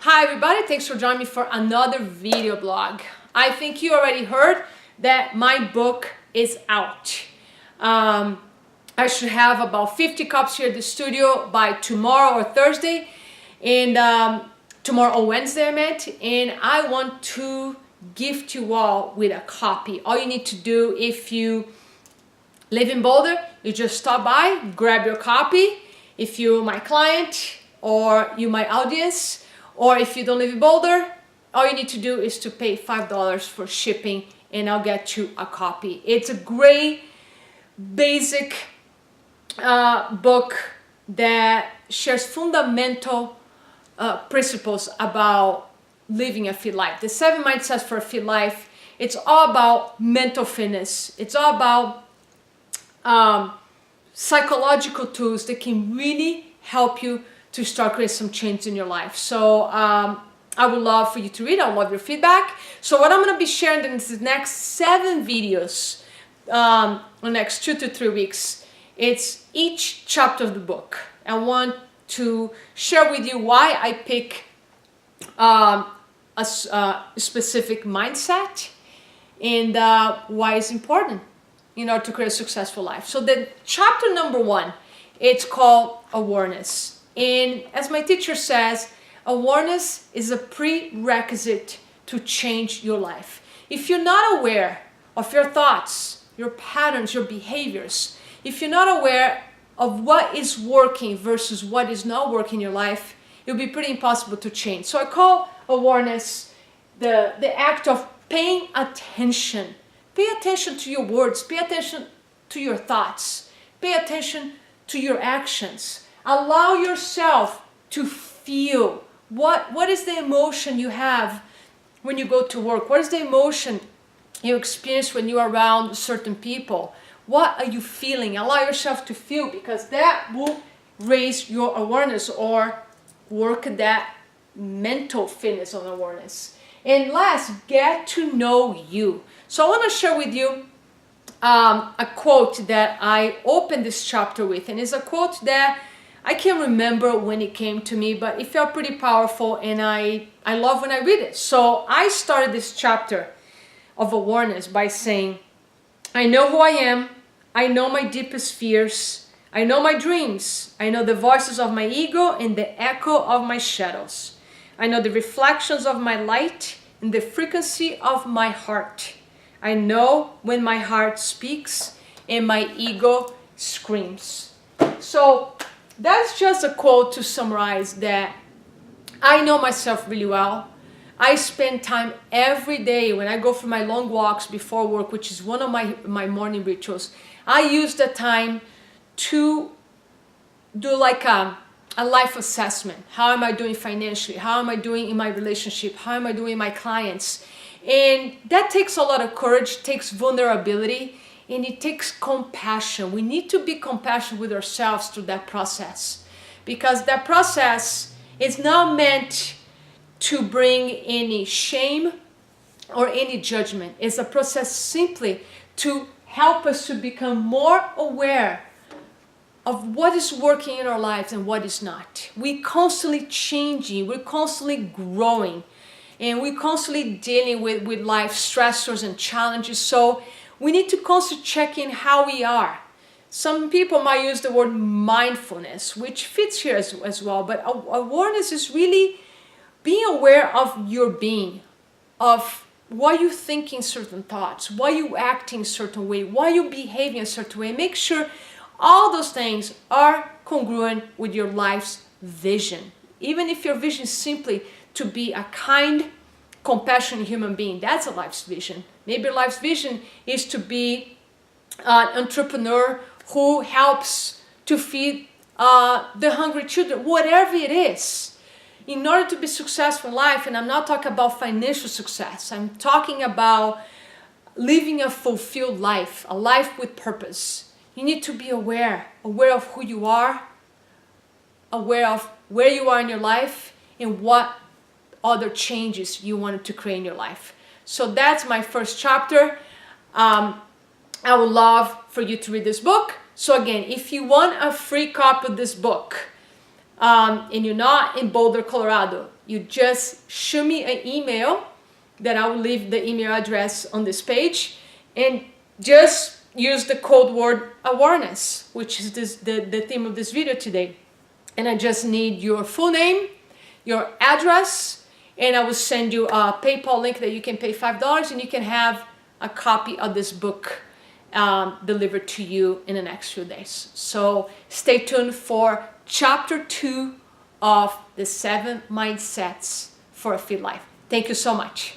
Hi everybody, thanks for joining me for another video blog. I think you already heard that my book is out. I should have about 50 copies here at the studio by tomorrow or Thursday, and tomorrow or Wednesday I meant, and I want to gift you all with a copy. All you need to do, if you live in Boulder, you just stop by, grab your copy. If you're my client or you my audience, or if you don't live in Boulder, all you need to do is to pay $5 for shipping and I'll get you a copy. It's a great basic book that shares fundamental principles about living a fit life. The 7 Mindsets for a Fit Life, it's all about mental fitness. It's all about psychological tools that can really help you to start creating some change in your life. So I would love for you to read. I would love your feedback. So what I'm going to be sharing in the next 7 videos, the next 2 to 3 weeks, it's each chapter of the book. I want to share with you why I pick a specific mindset and why it's important in order to create a successful life. So the chapter number 1, it's called awareness. And as my teacher says, awareness is a prerequisite to change your life. If you're not aware of your thoughts, your patterns, your behaviors, if you're not aware of what is working versus what is not working in your life, it'll be pretty impossible to change. So I call awareness the act of paying attention. Pay attention to your words, pay attention to your thoughts, pay attention to your actions. Allow yourself to feel what is the emotion you have when you go to work? What is the emotion you experience when you're around certain people? What are you feeling? Allow yourself to feel, because that will raise your awareness or work that mental fitness on awareness. And last, get to know you. So I want to share with you a quote that I opened this chapter with, and it's a quote that I can't remember when it came to me, but it felt pretty powerful, and I love when I read it. So I started this chapter of awareness by saying, I know who I am, I know my deepest fears, I know my dreams, I know the voices of my ego and the echo of my shadows. I know the reflections of my light and the frequency of my heart. I know when my heart speaks and my ego screams. So that's just a quote to summarize that I know myself really well. I spend time every day when I go for my long walks before work, which is one of my morning rituals. I use the time to do like a life assessment. How am I doing financially? How am I doing in my relationship? How am I doing with my clients? And that takes a lot of courage, takes vulnerability, and it takes compassion. We need to be compassionate with ourselves through that process, because that process is not meant to bring any shame or any judgment. It's a process simply to help us to become more aware of what is working in our lives and what is not. We're constantly changing, we're constantly growing, and we're constantly dealing with life stressors and challenges. So we need to constantly check in how we are. Some people might use the word mindfulness, which fits here as well, but awareness is really being aware of your being, of why you thinking certain thoughts, why you acting a certain way, why you behaving a certain way. Make sure all those things are congruent with your life's vision. Even if your vision is simply to be a kind, compassionate human being, that's a life's vision. Maybe your life's vision is to be an entrepreneur who helps to feed the hungry children, whatever it is. In order to be successful in life, and I'm not talking about financial success, I'm talking about living a fulfilled life, a life with purpose. You need to be aware of who you are, aware of where you are in your life, and what other changes you wanted to create in your life. So that's my first chapter. I would love for you to read this book. So again, if you want a free copy of this book, and you're not in Boulder, Colorado, you just shoot me an email that I will leave the email address on this page, and just use the code word awareness, which is the theme of this video today. And I just need your full name, your address, and I will send you a PayPal link that you can pay $5 and you can have a copy of this book delivered to you in the next few days. So stay tuned for chapter 2 of the 7 mindsets for a fit life. Thank you so much.